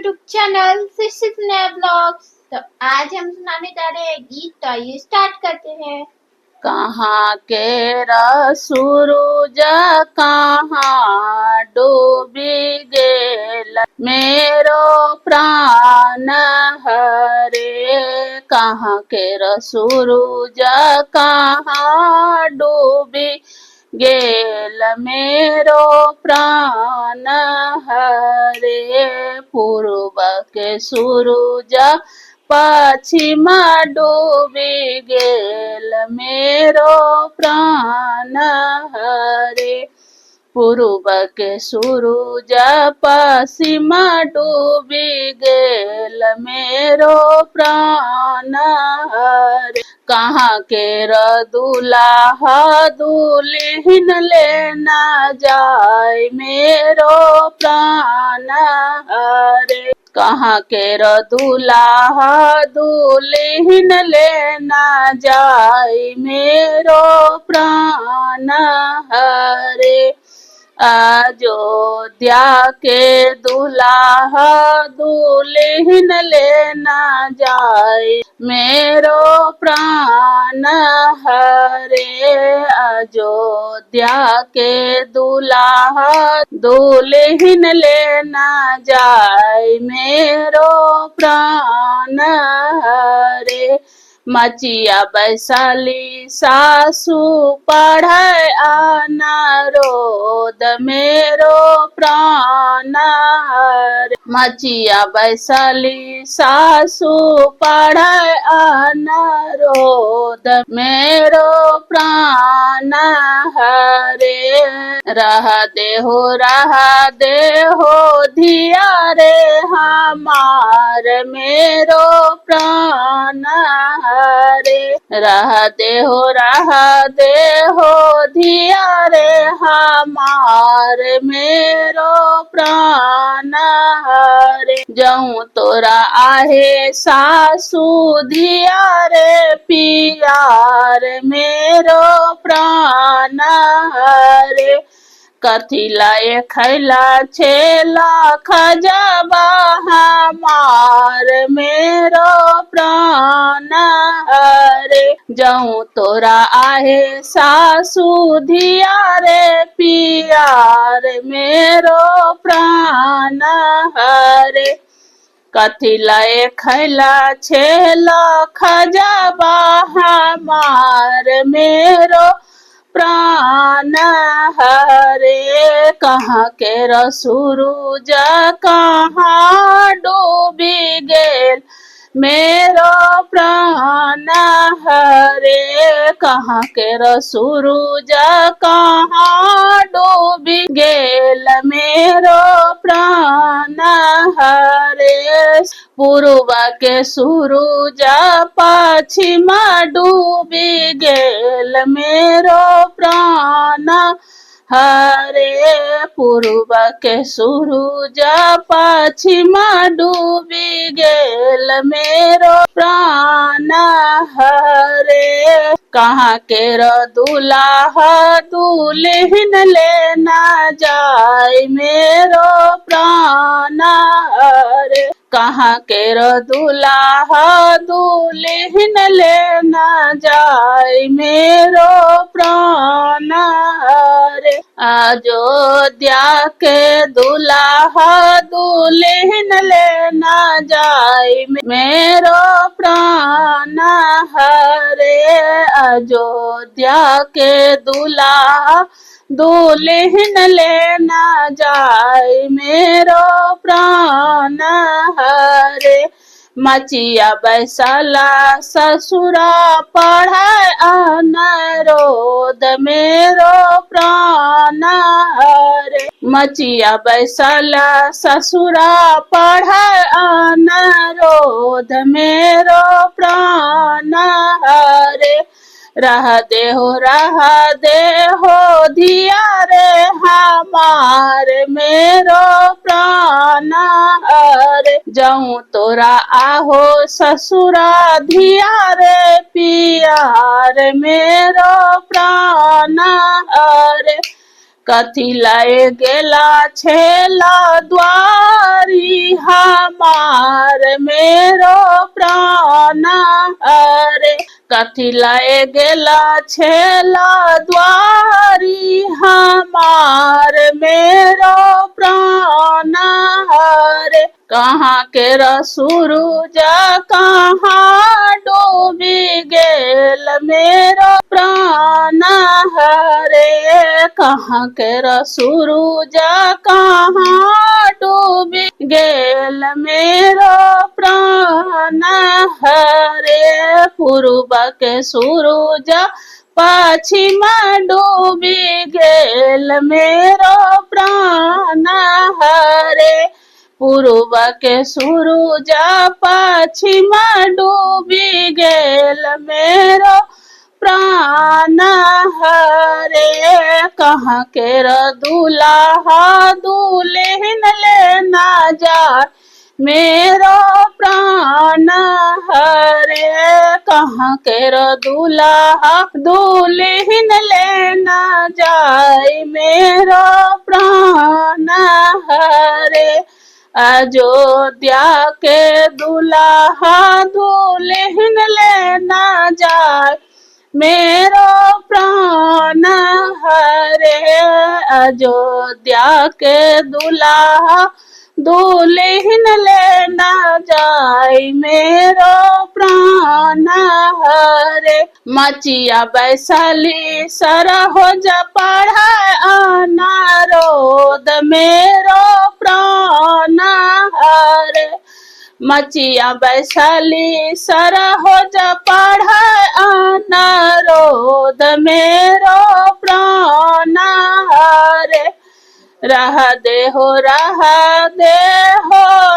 YouTube channel शिक्षित नया blogs. तो आज हम सुनाने जा रहे हैं गीत, तो आइए स्टार्ट करते हैं। कहाँ के सूरज कहाँ डूबी गेल मेरो प्राण हरे। कहाँ के सूरज कहाँ डूबी गेल मेरो प्राण हरे। पूर्व के सूरज पश्चिम डूबी गेल मेरो प्राण हरे। पूर्व के सूरज पश्चिम डूबी गेल मेरो प्राण हरे। कहाँ के दुल्हा दुल्हन लेना जाए मेरो प्राण हरे। कहाँ के दुल्हा दुल्हन लेना जाए मेरो प्राण हरे। अयोध्या के दुल्हा दुल्हन लेना जाए मेरो प्राण हरे। अयोध्या के दुल्हा दुल्हन लेना जाए मेरो प्राण हरे। मचिया वैशाली सासू पढ़े अनारोद मेरो प्राण हरे। मचिया वैशाली सासू पढ़े अनारोद मेरो प्राण हरे। रह देहो धिया रे हमार मेरो प्राण हरे। रह देहो धिया रे हमार मेरो प्राण हरे। जाऊं तोरा आहे सासू धिया रे पियार मेरो प्राण हरे। कथी लाए खैला छेला खजबा हमार मेरो प्राण हरे। जाऊं तोरा आहे सासू धिया रे पियार मेरो प्राण हरे। कथी लाए खैला छेला खजबा हमार मेरो प्राण हरे। कहाँ के सूरज कहाँ डूबी गेल मेरो प्राण हरे। कहाँ के सूरज कहाँ डूबी गेल मेरो प्राण हरे। पूर्व के सूरज पश्चिम डूबी गेल मेरो प्राण हरे। पूर्व के सूरज पश्चिम डूबी गेल मेरो प्राण हरे। कहाँ के दुल्हा दुल्हन लेना जाए मेरो प्राण हरे। कहाँ के दुल्हा दुल्हन लेना जाए मेरो प्राण हरे। अयोध्या के दुल्हा दुल्हन लेना जाए मेरो प्राण हरे। अयोध्या के दुल्हा दुल्हन लेना जाए मेरो प्राण हरे। मचिया वैशाला ससुरा पढ़े अनारोद मेरो प्राण हरे। मचिया वैशाला ससुरा पढ़े अनारोद मेरो प्राण हरे। रह देहो धिया रे हमार मेरो प्राण हरे। जाऊं तोरा आहो ससुरा धिया रे पियार मेरो प्राण हरे। कथी लाए गेला छेला द्वारी हमार मेरो प्राण हरे। कथी लाए गेला छेला द्वारी हमार मेरो प्राण हरे। कहाँ के सूरज कहाँ डूबी गेल मेरो प्राण हरे। कहाँ के सूरज कहाँ डूबी गेल मेरो प्राण हरे। पूर्व के सूरज पश्चिम डूबी गेल मेरो प्राण हरे। पूर्व के सूरज पश्चिम डूबी गेल मेरो प्राण हरे। कहाँ के दूल्हा दुल्हन लेना जाए मेरो प्राण हरे। कहाँ के दूल्हा दुल्हन लेना जाए मेरो प्राण हरे। अयोध्या के दूल्हा दुल्हन लेना जाए मेरो प्राण हरे। अयोध्या के दूल्हा दुल्हन लेना जाए मेरो प्राण हरे। मचिया वैशाली सरहोज पढ़ाए अनारोद मेरो प्राण हरे। मचिया वैशाली सरहोज पढ़ाए अनारोद मेरो प्राण हरे। रह दे हो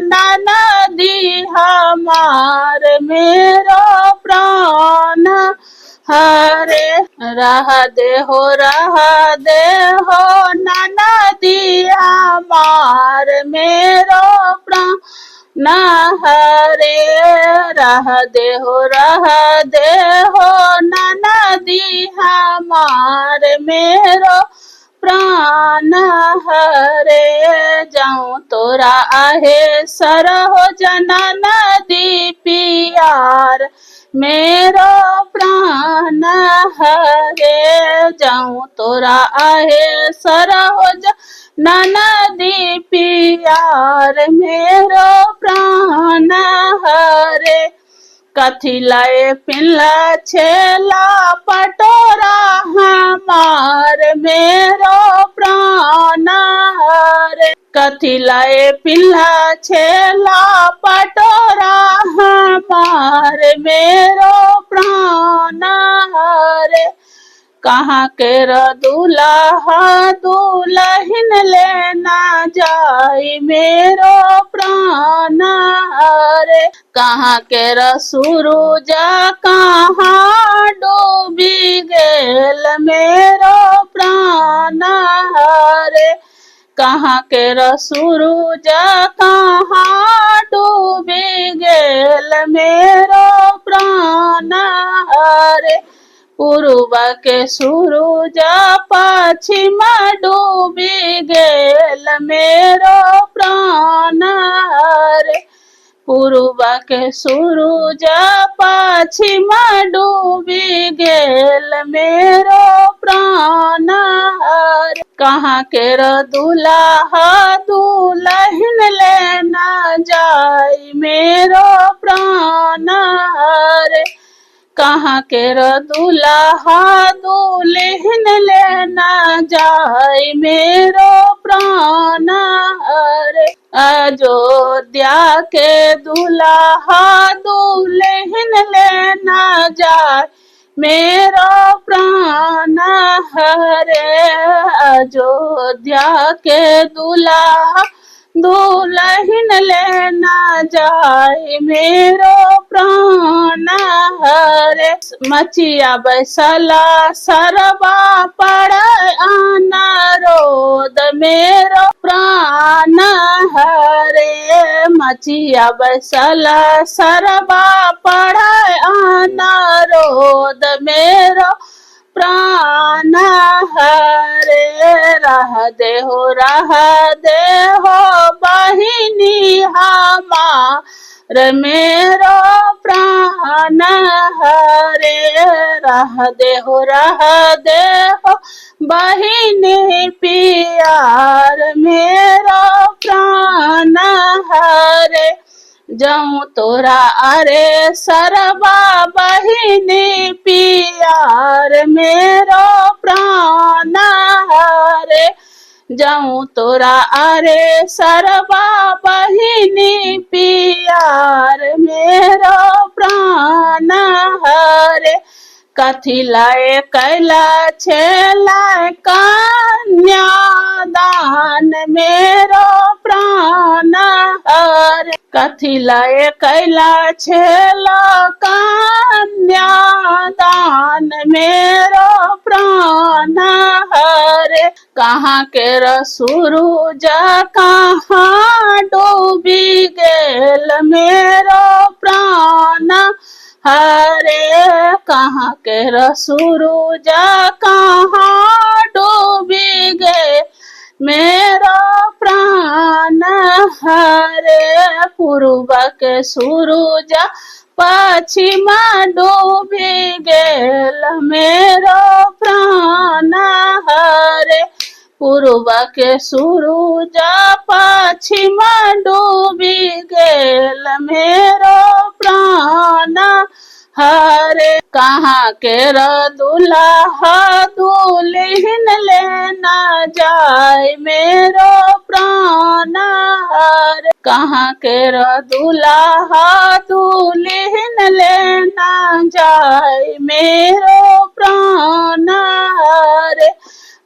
ननदी हमार मेरो प्राण हरे। रह दे हो ननदी हमार मेरो प्राण हरे। रह दे हो ननदी हमार मेरो प्राण हरे। जाऊं तोरा आहे सरहोज नदी पियार मेरो प्राण हरे। जाऊं तोरा आहे सरहोज नदी पियार मेरो प्राण हरे। कथी लाए पिल्ला छेला पटोरा हमार मेरो प्राण हरे। कथी लाए पिल्ला छेला पटोरा हमार मेरो प्राण हरे। कहाँ के दूल्हा दुल्हन लेना जाए मेरो प्राण हरे। कहाँ के सूरज कहाँ डूबी गेल मेरो प्राण हरे। कहाँ के सूरज कहाँ डूबी गेल मेरो प्राण हरे। पूर्व के सूरज पश्चिम डूबी गेल मेरो प्राण हरे। पूर्व के सूरज पश्चिम डूबी गेल मेरो प्राण हरे। कहाँ के दूल्हा दुल्हन लेना जाए मेरो प्राण हरे। कहाँ के दूल्हा दुल्हन लेना जाए मेरो प्राण हरे। अयोध्या के दूल्हा दुल्हन लेना जाए मेरो प्राण हरे। अयोध्या के दूल्हा दुल्हन लेना जाए मेरो प्राण हरे। मचिया बैसला सरबा पड़े अनारोद मेरो प्राण हरे। मचिया बैसला सरबा पड़े अनारोद मेरो प्राण हरे रह दे हो बहिनी हमार मेरो प्राण हरे रह दे हो बहिनी पियार मेरो प्राण हरे जाऊं तोरा अरे सरबा बहिनी पियार मेरो प्राण हरे जाऊं तोरा अरे सरबा बहिनी पियार मेरो प्राण हरे कथी लाए कैला छेला कन्या दान मेरो प्राण हरे कथी लाए कैला छेला कन्या दान मेरो प्राण हरे कहाँ के सूरज कहाँ डूबी गेल मेरो प्राण हरे कहाँ के सूरज कहाँ डूबी गे मेरो प्राण हरे पूर्व के सूरज पश्चिम डूबी गेल मेरो प्राण हरे पूर्व के सूरज पश्चिम डूबी गेल मेरो प्राण हरे कहाँ के दुल्हा दुल्हन लेना जाए मेरो प्राण हरे कहाँ के दुल्हा दुल्हन लेना जाए मेरो प्राण हरे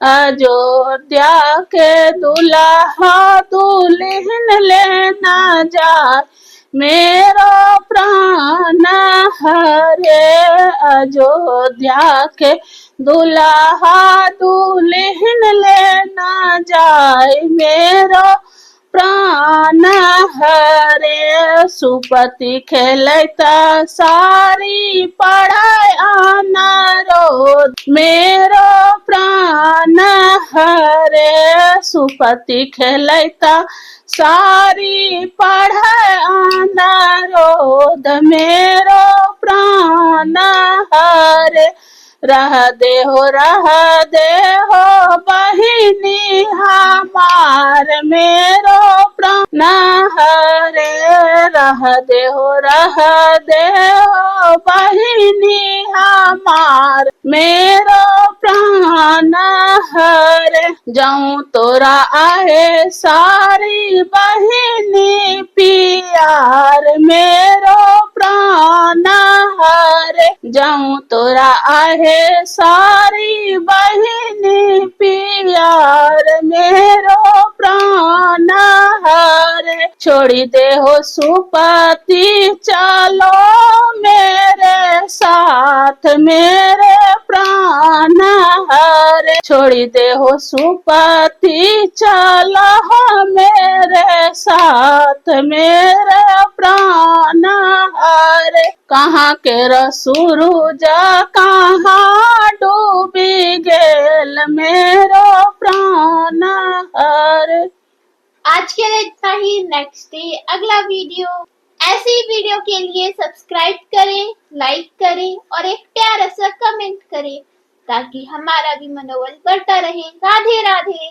अयोध्या के दुल्हा दुल्हन लेना जाए मेरो प्राण हरे अयोध्या के दुल्हा दुल्हन लेना जाए मेरो प्राण हरे सुपति खेलता सारी पढ़ाई अनारोध मेरो प्राण हरे सुपति खेलता सारी पढ़ाई अनारोध मेरो प्राण हरे रह दे हो बहिनी हमार मेरो प्राण हरे रह दे हो बहिनी हमार मेरो प्राण हरे जाऊं तोरा आहे सारी बहिनी पियार मेरो प्राण हरे जाऊं तोरा आहे सारी बहिनी पियार मेरो प्राण हरे छोड़ी दे हो सुपति चलो मेरे साथ मेरे प्राण हरे छोड़ी दे हो सुपति चलो मेरे साथ मेरे प्राण हरे कहाँ के सूरज कहाँ डूबी गेल मेरो प्राण हरे। आज के लिए इतना ही। नेक्स्ट डे अगला वीडियो। ऐसी वीडियो के लिए सब्सक्राइब करें, लाइक करें और एक प्यारा सा कमेंट करें ताकि हमारा भी मनोबल बढ़ता रहे। राधे राधे।